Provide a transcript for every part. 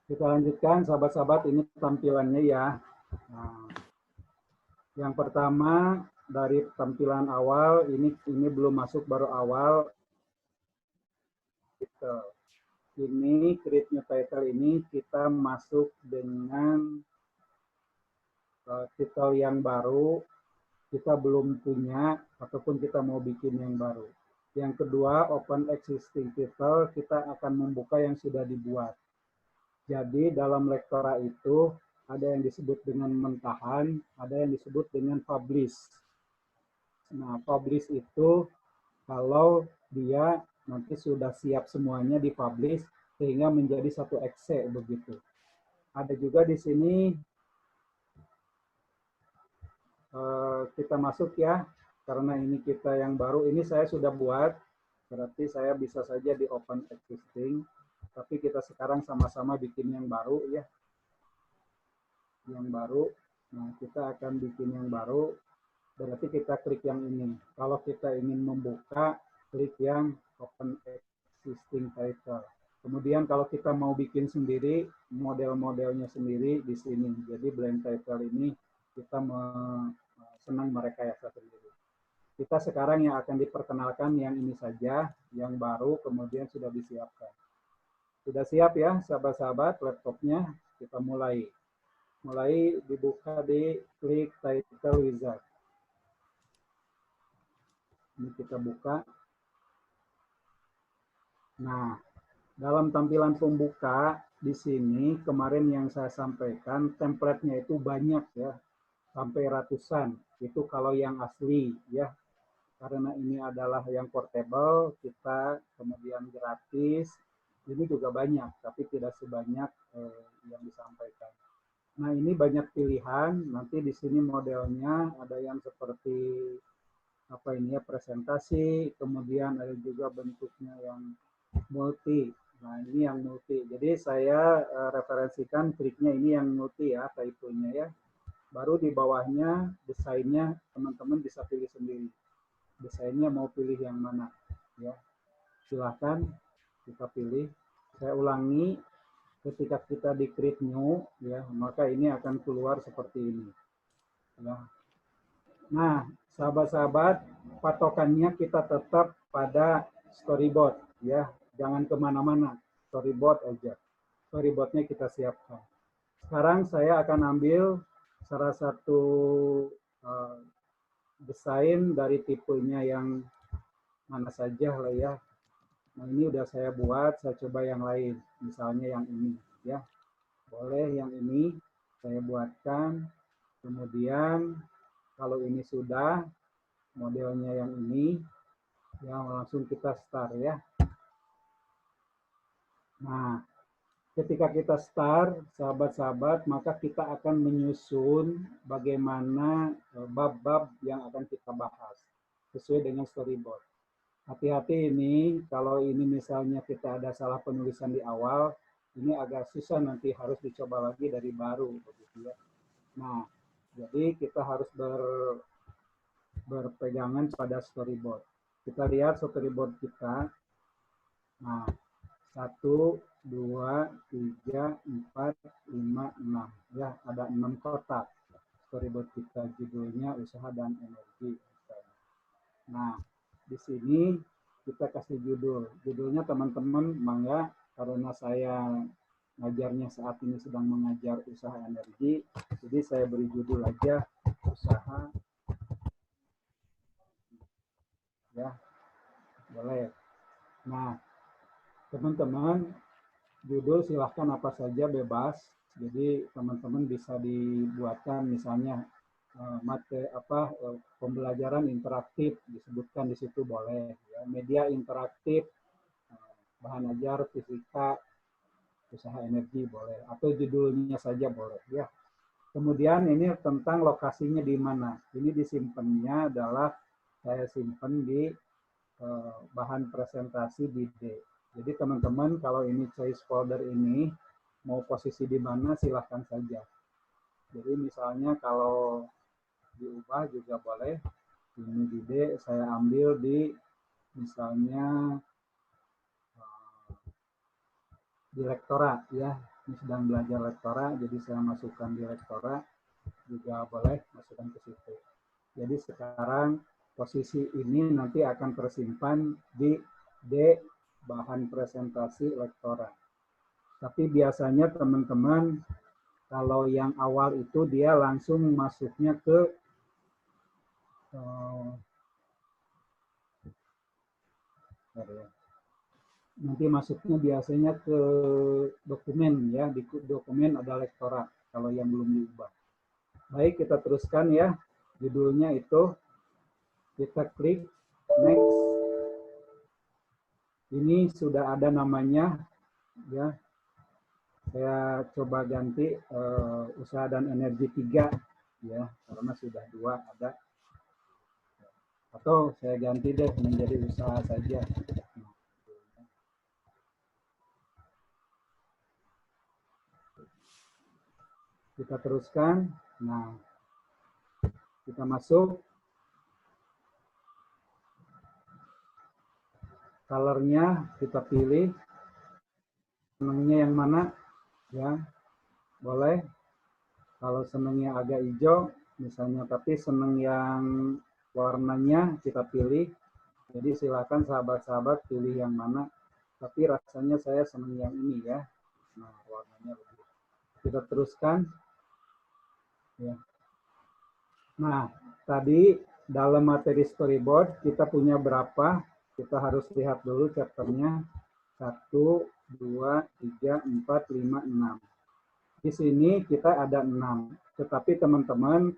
Kita lanjutkan, sahabat-sahabat, ini tampilannya ya. Nah, yang pertama dari tampilan awal, ini belum masuk, baru awal. Gitu. Ini create new title ini kita masuk dengan title yang baru, kita belum punya ataupun kita mau bikin yang baru. Yang kedua, open existing title, kita akan membuka yang sudah dibuat. Jadi dalam lektora itu ada yang disebut dengan mentahan, ada yang disebut dengan publish. Nah, publish itu kalau dia nanti sudah siap semuanya dipublish sehingga menjadi satu exe begitu. Ada juga di sini kita masuk ya, karena ini kita yang baru, ini saya sudah buat, berarti saya bisa saja di open existing, tapi kita sekarang sama-sama bikin yang baru ya, yang baru. Nah, kita akan bikin yang baru, berarti kita klik yang ini. Kalau kita ingin membuka, klik yang open existing title. Kemudian kalau kita mau bikin sendiri, model-modelnya sendiri di sini. Jadi blank title ini kita senang merekayasa sendiri. Kita sekarang yang akan diperkenalkan yang ini saja, yang baru kemudian sudah disiapkan. Sudah siap ya sahabat-sahabat laptopnya? Kita mulai. Mulai dibuka di klik title wizard. Ini kita buka. Nah, dalam tampilan pembuka di sini kemarin yang saya sampaikan template-nya itu banyak ya, sampai ratusan. Itu kalau yang asli ya. Karena ini adalah yang portable, kita kemudian gratis. Ini juga banyak, tapi tidak sebanyak yang disampaikan. Nah, ini banyak pilihan. Nanti di sini modelnya ada yang seperti apa ini ya, presentasi, kemudian ada juga bentuknya yang multi. Nah, ini yang multi. Jadi saya referensikan triknya ini yang multi ya, type-nya ya. Baru di bawahnya desainnya teman-teman bisa pilih sendiri. Desainnya mau pilih yang mana ya. Silahkan kita pilih. Saya ulangi, ketika kita di create new ya, maka ini akan keluar seperti ini ya. Nah, sahabat-sahabat, patokannya kita tetap pada storyboard ya, jangan kemana-mana, storyboard aja. Storyboardnya kita siapkan. Sekarang saya akan ambil salah satu uh, desain dari tipenya yang mana saja lah ya. Nah, ini udah saya buat, saya coba yang lain, misalnya yang ini ya. Boleh yang ini saya buatkan, kemudian kalau ini sudah modelnya yang ini, ya langsung kita start ya. Nah, ketika kita start, sahabat-sahabat, maka kita akan menyusun bagaimana bab-bab yang akan kita bahas sesuai dengan storyboard. Hati-hati ini, kalau ini misalnya kita ada salah penulisan di awal, ini agak susah nanti harus dicoba lagi dari baru, begitu ya. Nah, jadi kita harus berpegangan pada storyboard. Kita lihat storyboard kita. Nah, 1, 2, 3, 4, 5, 6. Ya, ada 6 kotak. Storyboard kita judulnya usaha dan energi. Nah, di sini kita kasih judul. Judulnya teman-teman mangga, karena saya ngajarnya saat ini sedang mengajar usaha energi, jadi saya beri judul aja usaha ya, boleh. Nah, teman-teman, judul silahkan apa saja bebas. Jadi teman-teman bisa dibuatkan misalnya pembelajaran interaktif disebutkan di situ boleh. Ya. Media interaktif, bahan ajar fisika, usaha energi boleh. Atau judulnya saja boleh ya. Kemudian ini tentang lokasinya di mana. Ini disimpannya adalah saya simpan di bahan presentasi di D. Jadi teman-teman kalau ini choice folder ini mau posisi di mana silahkan saja. Jadi misalnya kalau diubah juga boleh. Ini di D saya ambil di misalnya direktorat ya. Ini sedang belajar lektora, jadi saya masukkan di lektora, juga boleh masukkan ke situ. Jadi sekarang posisi ini nanti akan tersimpan di D bahan presentasi lektora. Tapi biasanya teman-teman kalau yang awal itu dia langsung masuknya ke nanti masuknya biasanya ke dokumen ya, di dokumen ada lektora kalau yang belum diubah. Baik, kita teruskan ya. Judulnya itu kita klik next. Ini sudah ada namanya ya. Saya coba ganti usaha dan energi 3 ya, karena sudah 2 ada. Atau saya ganti deh menjadi usaha saja. Kita teruskan. Nah, kita masuk. Colornya kita pilih. Senangnya yang mana? Ya, boleh. Kalau senangnya agak hijau, misalnya, tapi senang yang warnanya kita pilih. Jadi silakan sahabat-sahabat pilih yang mana. Tapi rasanya saya senang yang ini ya. Nah, warnanya lebih. Kita teruskan. Ya. Nah, tadi dalam materi storyboard kita punya berapa? Kita harus lihat dulu chapternya. 1, 2, 3, 4, 5, 6. Di sini kita ada 6. Tetapi teman-teman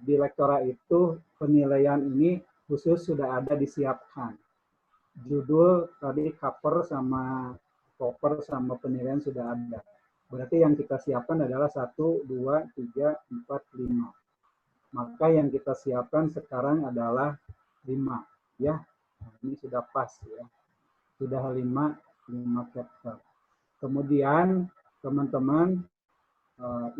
di lektora itu penilaian ini khusus sudah ada disiapkan. Judul tadi cover sama cover sama penilaian sudah ada. Berarti yang kita siapkan adalah 1, 2, 3, 4, 5. Maka yang kita siapkan sekarang adalah 5 ya. Nah, ini sudah pas ya. Sudah 5 chapter. Kemudian teman-teman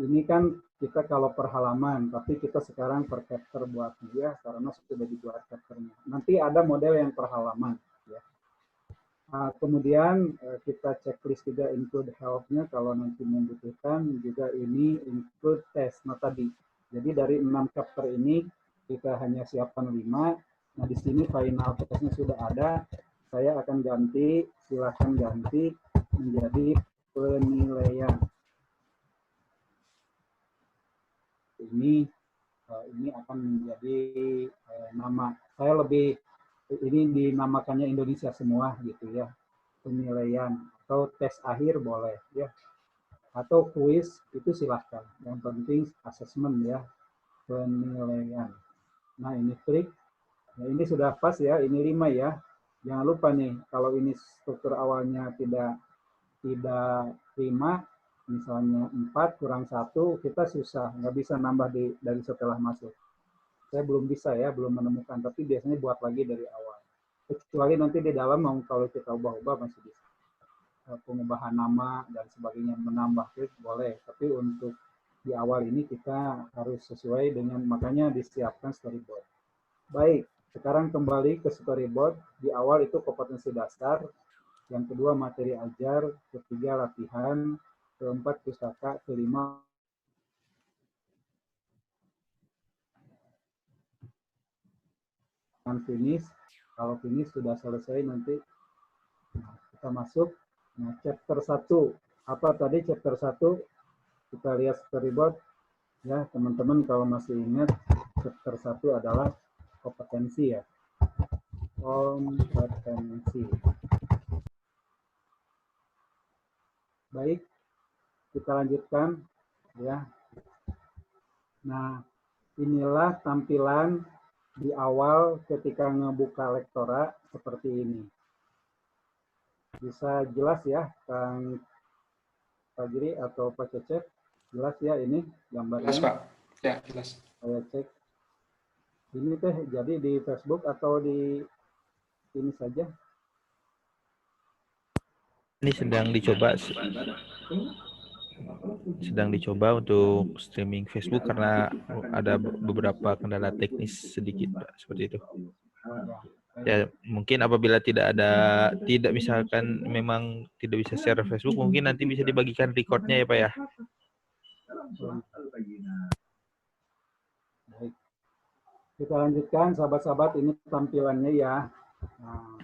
ini kan kita kalau per halaman, tapi kita sekarang per chapter buat ya karena sudah dibuat chapternya. Nanti ada model yang per halaman ya. Kemudian kita checklist juga include help-nya kalau nanti membutuhkan, juga ini include test. Nah tadi jadi dari 6 chapter ini kita hanya siapkan 5. Nah di sini final testnya sudah ada. Saya akan ganti, silahkan ganti menjadi penilaian. Ini akan menjadi nama. Saya lebih ini dinamakannya Indonesia semua gitu ya. Penilaian atau tes akhir boleh ya. Atau kuis itu silahkan. Yang penting assessment ya, penilaian. Nah ini klik. Nah, ini sudah pas ya, ini 5 ya. Jangan lupa nih, kalau ini struktur awalnya tidak 5, misalnya 4 kurang 1, kita susah, nggak bisa nambah dari setelah masuk. Saya belum bisa ya, belum menemukan, tapi biasanya buat lagi dari awal. Kecuali nanti di dalam kalau kita ubah-ubah masih bisa. Pengubahan nama dan sebagainya, menambah klik boleh, tapi untuk di awal ini kita harus sesuai dengan, makanya disiapkan storyboard. Baik, sekarang kembali ke storyboard. Di awal itu kompetensi dasar, yang kedua materi ajar, ketiga latihan, keempat pustaka, kelima finish. Kalau finish sudah selesai nanti kita masuk. Nah, chapter 1. Apa tadi chapter 1? Kita lihat storyboard. Ya, teman-teman kalau masih ingat, chapter 1 adalah kompetensi ya. Kompetensi. Baik, kita lanjutkan ya. Nah, inilah tampilan di awal ketika ngebuka lektora seperti ini. Bisa jelas ya, Kang Fajri atau Pak Cecep? Jelas ya ini gambarnya? Jelas, Pak. Ya, jelas. Saya cek. Ini teh jadi di Facebook atau di ini saja? Ini sedang dicoba untuk streaming Facebook karena ada beberapa kendala teknis sedikit, Pak, seperti itu. Ya. Ya, mungkin apabila tidak misalkan memang tidak bisa share Facebook, mungkin nanti bisa dibagikan recordnya ya Pak ya. Baik. Kita lanjutkan sahabat-sahabat, ini tampilannya ya. Nah,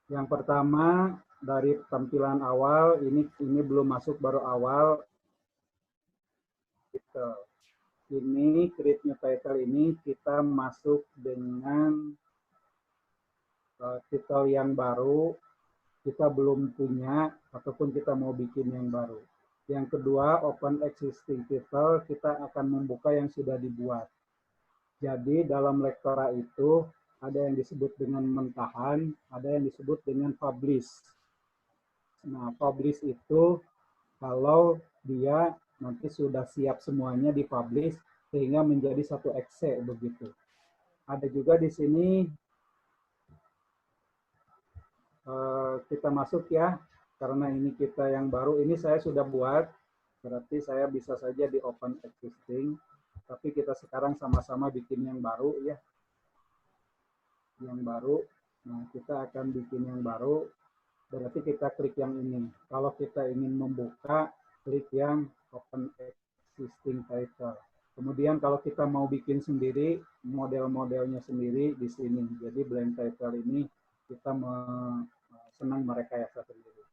yang pertama dari tampilan awal, ini belum masuk, baru awal. Ini create new title ini kita masuk dengan title yang baru, kita belum punya ataupun kita mau bikin yang baru. Yang kedua, open existing title, kita akan membuka yang sudah dibuat. Jadi dalam Lektora itu ada yang disebut dengan mentahan, ada yang disebut dengan publish. Nah, publish itu kalau dia nanti sudah siap semuanya dipublish sehingga menjadi satu exe begitu. Ada juga di sini kita masuk ya, karena ini kita yang baru, ini saya sudah buat, berarti saya bisa saja di open existing, tapi kita sekarang sama-sama bikin yang baru ya, yang baru. Nah, kita akan bikin yang baru, berarti kita klik yang ini. Kalau kita ingin membuka, klik yang open existing title. Kemudian kalau kita mau bikin sendiri, model-modelnya sendiri di sini. Jadi blank title ini kita senang merekayasa sendiri.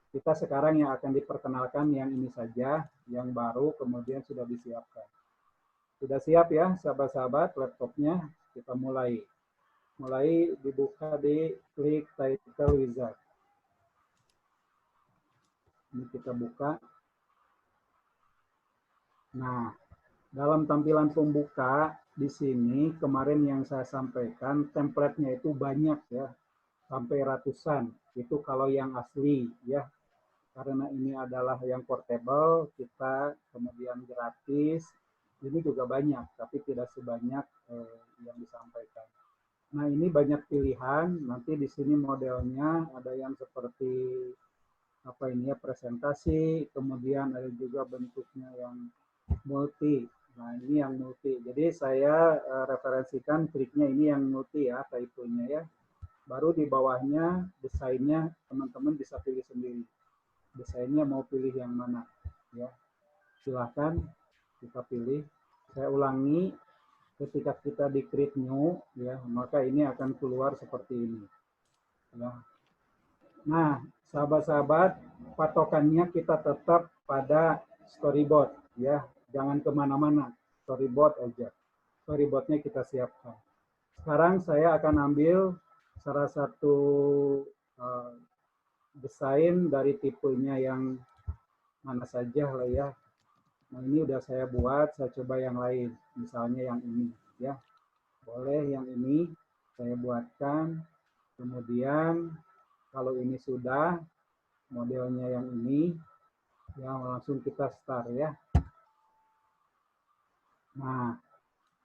Kita sekarang yang akan diperkenalkan yang ini saja, yang baru kemudian sudah disiapkan. Sudah siap ya sahabat-sahabat laptopnya? Kita mulai. Mulai dibuka di klik title wizard. Ini kita buka. Nah, dalam tampilan pembuka di sini kemarin yang saya sampaikan template-nya itu banyak ya, sampai ratusan. Itu kalau yang asli ya. Karena ini adalah yang portable, kita kemudian gratis. Ini juga banyak, tapi tidak sebanyak yang disampaikan. Nah, ini banyak pilihan. Nanti di sini modelnya ada yang seperti apa ini ya, presentasi, kemudian ada juga bentuknya yang multi. Nah, ini yang multi. Jadi saya referensikan triknya ini yang multi ya, type-nya ya. Baru di bawahnya desainnya teman-teman bisa pilih sendiri. Desainnya mau pilih yang mana ya. Silahkan kita pilih. Saya ulangi, ketika kita di create new ya, maka ini akan keluar seperti ini. Ya. Nah, sahabat-sahabat, patokannya kita tetap pada storyboard ya, jangan kemana-mana, storyboard aja. Storyboardnya kita siapkan. Sekarang saya akan ambil salah satu desain dari tipenya yang mana saja lah ya. Nah, ini udah saya buat, saya coba yang lain, misalnya yang ini ya. Boleh yang ini saya buatkan, kemudian kalau ini sudah modelnya yang ini, ya langsung kita start ya. Nah,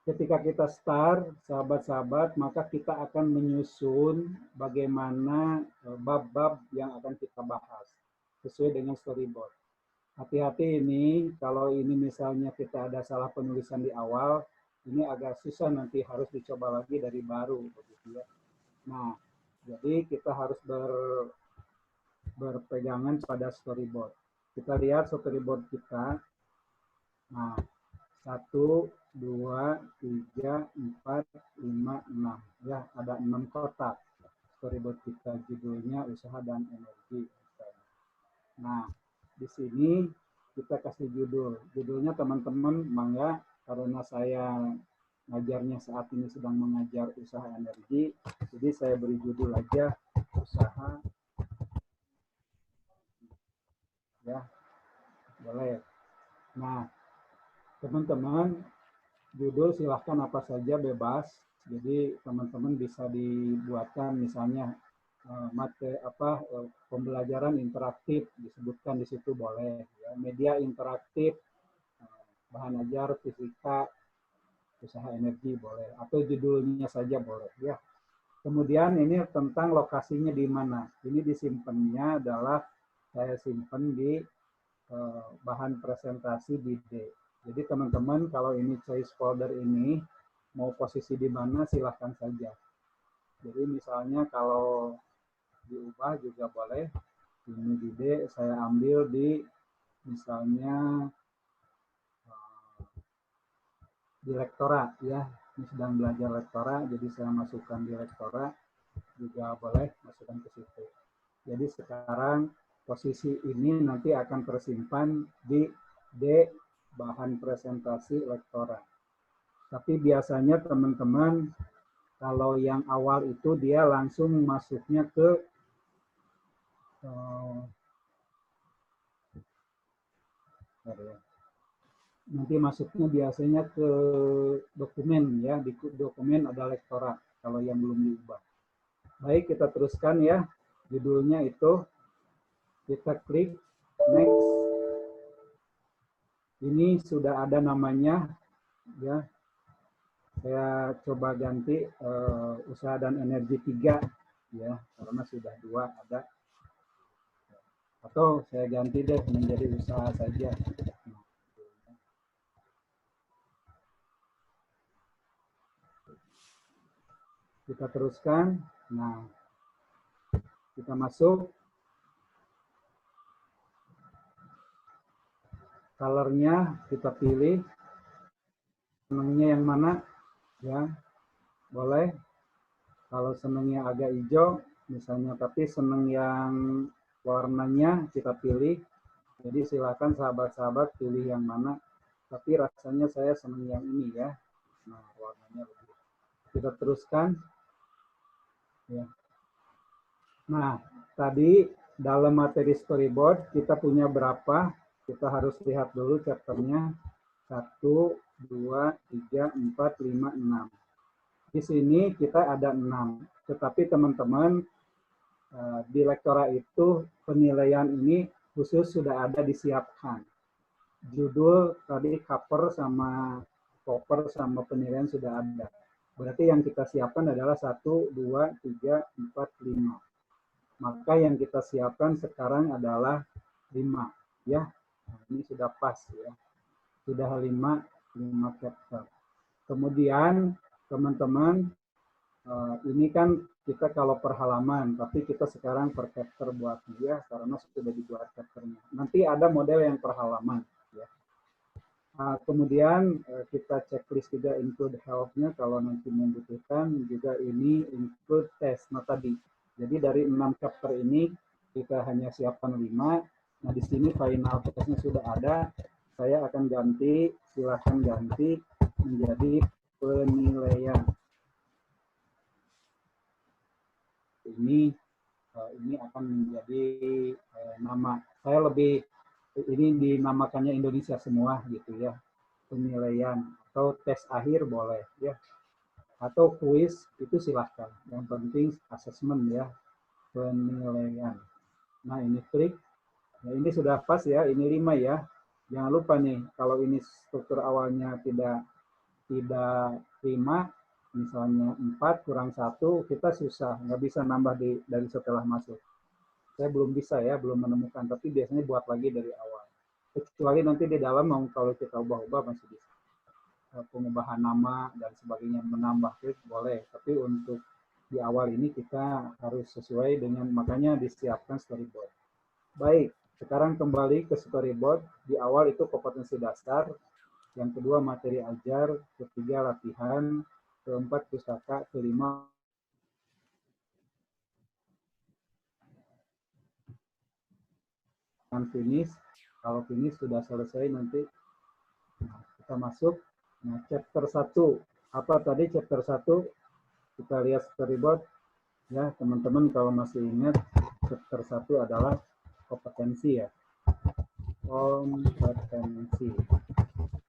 ketika kita start, sahabat-sahabat, maka kita akan menyusun bagaimana bab-bab yang akan kita bahas sesuai dengan storyboard. Hati-hati ini, kalau ini misalnya kita ada salah penulisan di awal, ini agak susah nanti harus dicoba lagi dari baru, begitu ya. Nah, jadi kita harus berpegangan pada storyboard. Kita lihat storyboard kita. Nah, 1, 2, 3, 4, 5, 6. Ya, ada 6 kotak. Storyboard kita judulnya usaha dan energi. Nah, di sini kita kasih judul. Judulnya teman-teman mangga, karena saya ngajarnya saat ini sedang mengajar usaha energi, jadi saya beri judul aja usaha ya, boleh. Nah, teman-teman, judul silahkan apa saja bebas. Jadi teman-teman bisa dibuatkan misalnya pembelajaran interaktif disebutkan di situ boleh. Ya. Media interaktif, bahan ajar fisika, usaha energi boleh. Atau judulnya saja boleh ya. Kemudian ini tentang lokasinya di mana. Ini disimpannya adalah saya simpan di bahan presentasi di D. Jadi teman-teman kalau ini choice folder ini mau posisi di mana silahkan saja. Jadi misalnya kalau diubah juga boleh. Ini di D saya ambil di misalnya di lektora ya. Ini sedang belajar lektora, jadi saya masukkan di lektora juga boleh masukkan ke situ. Jadi sekarang posisi ini nanti akan tersimpan di D bahan presentasi lektora. Tapi biasanya teman-teman kalau yang awal itu dia langsung masuknya ke nanti masuknya biasanya ke dokumen ya, di dokumen ada lektora kalau yang belum diubah. Baik, kita teruskan ya. Judulnya itu kita klik next. Ini sudah ada namanya ya. Saya coba ganti usaha dan energi 3 ya, karena sudah 2 ada. Atau saya ganti deh menjadi usaha saja. Kita teruskan. Nah, kita masuk. Colornya kita pilih. Senangnya yang mana? Ya, boleh. Kalau senangnya agak hijau, misalnya, tapi senang yang warnanya kita pilih. Jadi silakan sahabat-sahabat pilih yang mana. Tapi rasanya saya senang yang ini ya. Nah, warnanya lebih. Kita teruskan. Ya. Nah, tadi dalam materi storyboard kita punya berapa? Kita harus lihat dulu chapternya. 1, 2, 3, 4, 5, 6. Di sini kita ada 6. Tetapi teman-teman di lektora itu penilaian ini khusus sudah ada disiapkan. Judul tadi cover sama cover sama penilaian sudah ada. Berarti yang kita siapkan adalah 1, 2, 3, 4, 5. Maka yang kita siapkan sekarang adalah 5. Ya, nah, ini sudah pas ya. Sudah 5 chapter. Kemudian teman-teman, ini kan kita kalau per halaman, tapi kita sekarang per chapter buat dia karena sudah dibuat chapternya. Nanti ada model yang per halaman. Ya. Kemudian kita checklist juga include help-nya kalau nanti membutuhkan, juga ini include test. Nah tadi, jadi dari 6 chapter ini kita hanya siapkan 5. Nah di sini final testnya sudah ada. Saya akan ganti, silahkan ganti menjadi penilaian. Ini akan menjadi nama. Saya lebih ini dinamakannya Indonesia semua gitu ya. Penilaian atau tes akhir boleh ya. Atau kuis itu silahkan. Yang penting assessment ya. Penilaian. Nah ini klik. Nah, ini sudah pas ya. Ini 5 ya. Jangan lupa nih, kalau ini struktur awalnya tidak 5, misalnya 4 kurang 1, kita susah, nggak bisa nambah dari setelah masuk. Saya belum bisa ya, belum menemukan, tapi biasanya buat lagi dari awal. Kecuali nanti di dalam mau kalau kita ubah-ubah masih bisa. Pengubahan nama dan sebagainya, menambah klik boleh, tapi untuk di awal ini kita harus sesuai dengan, makanya disiapkan storyboard. Baik. Sekarang kembali ke storyboard. Di awal itu kompetensi dasar, yang kedua materi ajar, ketiga latihan, keempat pustaka, kelima finish. Kalau finish sudah selesai nanti kita masuk. Nah, chapter 1. Apa tadi chapter 1? Kita lihat storyboard. Ya, teman-teman kalau masih ingat, chapter 1 adalah kompetensi ya. Kompetensi.